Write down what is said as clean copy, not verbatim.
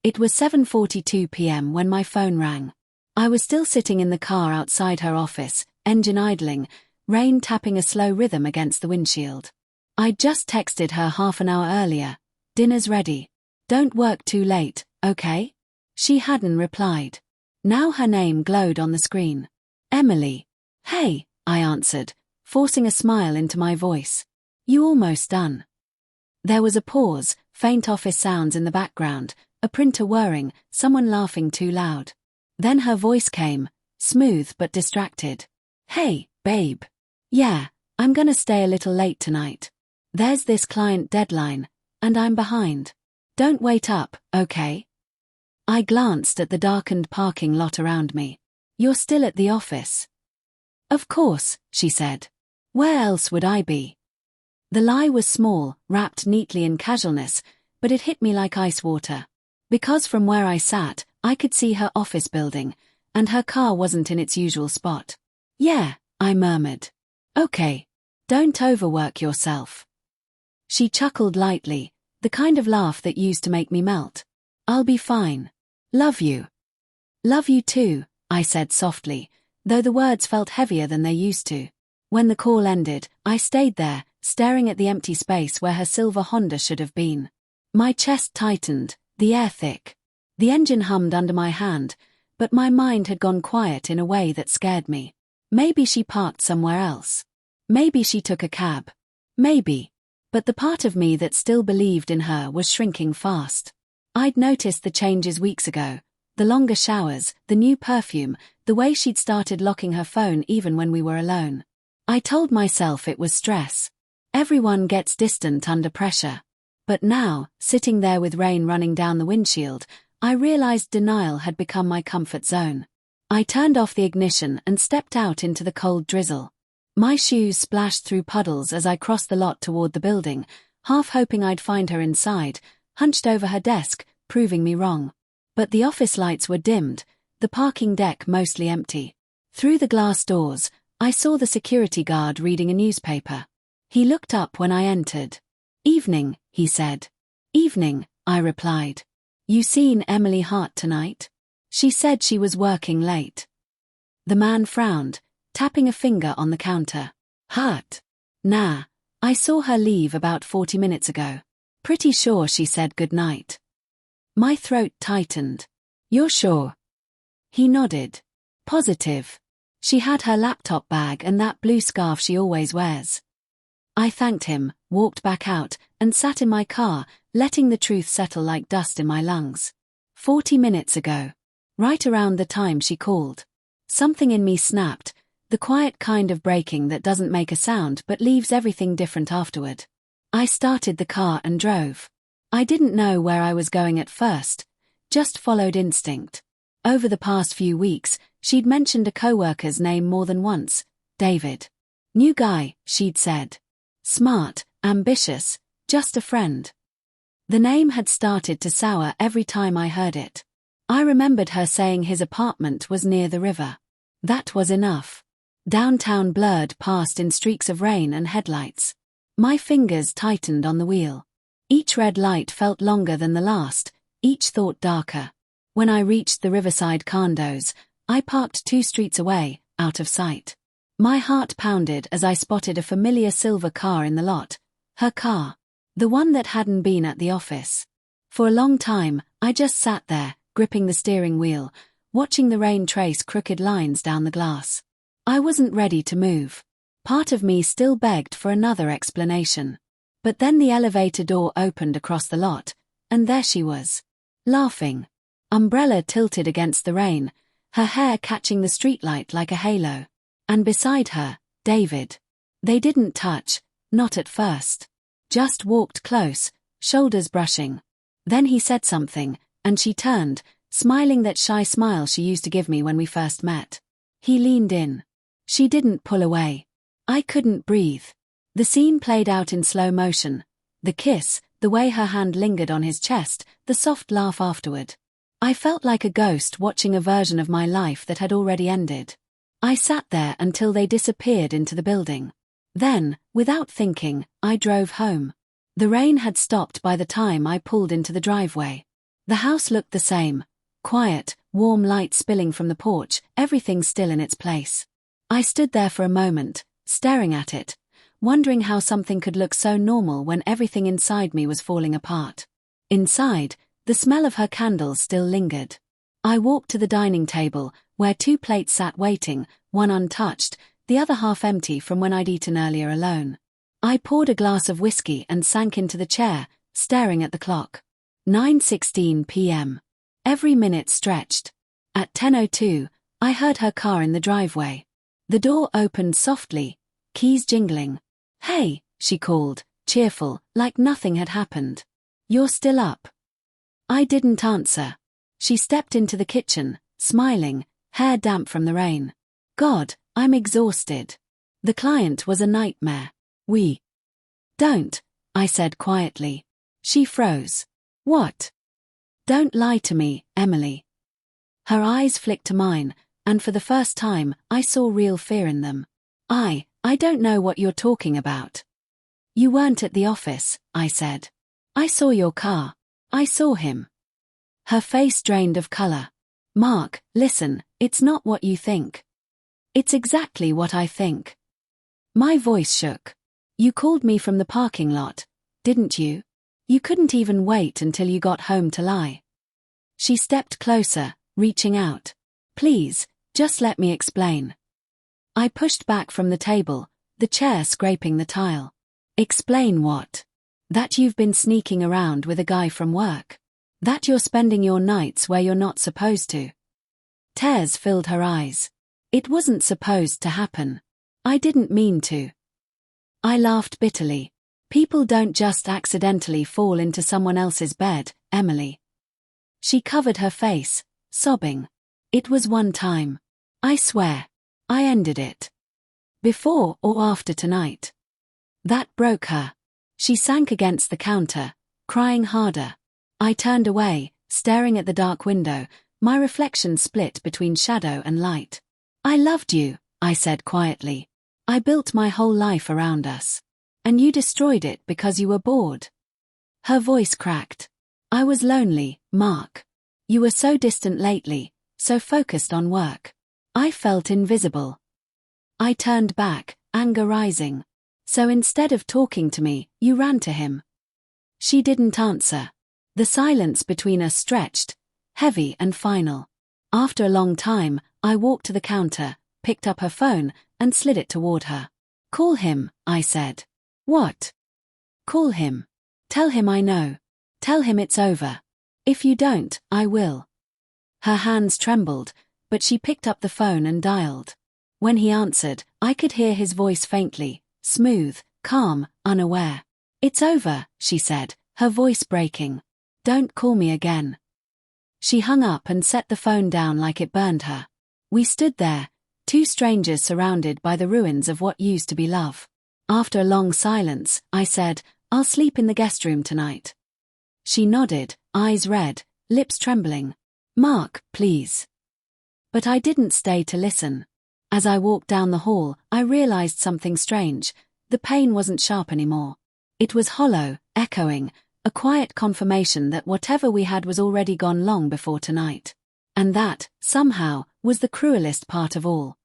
It was 7:42 p.m. when my phone rang. I was still sitting in the car outside her office, engine idling, rain tapping a slow rhythm against the windshield. I'd just texted her half an hour earlier, "Dinner's ready. Don't work too late, okay?" She hadn't replied. Now her name glowed on the screen. Emily. "Hey," I answered, forcing a smile into my voice. "You almost done?" There was a pause, faint office sounds in the background, a printer whirring, someone laughing too loud. Then her voice came, smooth but distracted. "Hey, babe. Yeah, I'm gonna stay a little late tonight. There's this client deadline, and I'm behind. Don't wait up, okay?" I glanced at the darkened parking lot around me. "You're still at the office?" "Of course," she said. "Where else would I be?" The lie was small, wrapped neatly in casualness, but it hit me like ice water. Because from where I sat, I could see her office building, and her car wasn't in its usual spot. "Yeah," I murmured. "Okay. Don't overwork yourself." She chuckled lightly, the kind of laugh that used to make me melt. "I'll be fine. Love you." "Love you too," I said softly, though the words felt heavier than they used to. When the call ended, I stayed there, staring at the empty space where her silver Honda should have been. My chest tightened, the air thick. The engine hummed under my hand, but my mind had gone quiet in a way that scared me. Maybe she parked somewhere else. Maybe she took a cab. Maybe. But the part of me that still believed in her was shrinking fast. I'd noticed the changes weeks ago. The longer showers, the new perfume, the way she'd started locking her phone even when we were alone. I told myself it was stress. Everyone gets distant under pressure. But now, sitting there with rain running down the windshield, I realized denial had become my comfort zone. I turned off the ignition and stepped out into the cold drizzle. My shoes splashed through puddles as I crossed the lot toward the building, half hoping I'd find her inside, hunched over her desk, proving me wrong. But the office lights were dimmed, the parking deck mostly empty. Through the glass doors, I saw the security guard reading a newspaper. He looked up when I entered. "Evening," he said. "Evening," I replied. "You seen Emily Hart tonight? She said she was working late." The man frowned, tapping a finger on the counter. "Hart? Nah, I saw her leave about 40 minutes ago. Pretty sure she said goodnight." My throat tightened. "You're sure?" He nodded. "Positive. She had her laptop bag and that blue scarf she always wears." I thanked him, walked back out, and sat in my car, letting the truth settle like dust in my lungs. 40 minutes ago. Right around the time she called. Something in me snapped, the quiet kind of breaking that doesn't make a sound but leaves everything different afterward. I started the car and drove. I didn't know where I was going at first, just followed instinct. Over the past few weeks, she'd mentioned a coworker's name more than once, David. "New guy," she'd said. "Smart, ambitious, just a friend." The name had started to sour every time I heard it. I remembered her saying his apartment was near the river. That was enough. Downtown blurred past in streaks of rain and headlights. My fingers tightened on the wheel. Each red light felt longer than the last, each thought darker. When I reached the riverside condos, I parked 2 streets away, out of sight. My heart pounded as I spotted a familiar silver car in the lot. Her car. The one that hadn't been at the office. For a long time, I just sat there, gripping the steering wheel, watching the rain trace crooked lines down the glass. I wasn't ready to move. Part of me still begged for another explanation. But then the elevator door opened across the lot, and there she was. Laughing. Umbrella tilted against the rain, her hair catching the streetlight like a halo. And beside her, David. They didn't touch, not at first. Just walked close, shoulders brushing. Then he said something, and she turned, smiling that shy smile she used to give me when we first met. He leaned in. She didn't pull away. I couldn't breathe. The scene played out in slow motion. The kiss, the way her hand lingered on his chest, the soft laugh afterward. I felt like a ghost watching a version of my life that had already ended. I sat there until they disappeared into the building. Then, without thinking, I drove home. The rain had stopped by the time I pulled into the driveway. The house looked the same. Quiet, warm light spilling from the porch, everything still in its place. I stood there for a moment, staring at it, wondering how something could look so normal when everything inside me was falling apart. Inside, the smell of her candles still lingered. I walked to the dining table, where 2 plates sat waiting, one untouched, the other half empty from when I'd eaten earlier alone. I poured a glass of whiskey and sank into the chair, staring at the clock. 9:16 p.m. Every minute stretched. At 10:02, I heard her car in the driveway. The door opened softly, keys jingling. "Hey," she called, cheerful, like nothing had happened. "You're still up?" I didn't answer. She stepped into the kitchen, smiling, hair damp from the rain. "God, I'm exhausted." The client was a nightmare. Don't," I said quietly. She froze. "What?" "Don't lie to me, Emily." Her eyes flicked to mine, and for the first time, I saw real fear in them. I don't know what you're talking about." "You weren't at the office," I said. "I saw your car. I saw him." Her face drained of color. "Mark, listen, it's not what you think." "It's exactly what I think." My voice shook. "You called me from the parking lot, didn't you? You couldn't even wait until you got home to lie." She stepped closer, reaching out. "Please, just let me explain." I pushed back from the table, the chair scraping the tile. "Explain what?" "That you've been sneaking around with a guy from work. That you're spending your nights where you're not supposed to." Tears filled her eyes. "It wasn't supposed to happen. I didn't mean to." I laughed bitterly. "People don't just accidentally fall into someone else's bed, Emily." She covered her face, sobbing. "It was one time. I swear. I ended it. Before or after tonight." That broke her. She sank against the counter, crying harder. I turned away, staring at the dark window, my reflection split between shadow and light. "I loved you," I said quietly. "I built my whole life around us. And you destroyed it because you were bored." Her voice cracked. "I was lonely, Mark. You were so distant lately, so focused on work. I felt invisible." I turned back, anger rising. "So instead of talking to me, you ran to him." She didn't answer. The silence between us stretched, heavy and final. After a long time, I walked to the counter, picked up her phone, and slid it toward her. "Call him," I said. "What?" "Call him. Tell him I know. Tell him it's over. If you don't, I will." Her hands trembled, but she picked up the phone and dialed. When he answered, I could hear his voice faintly, smooth, calm, unaware. "It's over," she said, her voice breaking. "Don't call me again." She hung up and set the phone down like it burned her. We stood there, 2 strangers surrounded by the ruins of what used to be love. After a long silence, I said, "I'll sleep in the guest room tonight." She nodded, eyes red, lips trembling. "Mark, please." But I didn't stay to listen. As I walked down the hall, I realized something strange. The pain wasn't sharp anymore. It was hollow, echoing, a quiet confirmation that whatever we had was already gone long before tonight. And that, somehow, was the cruelest part of all.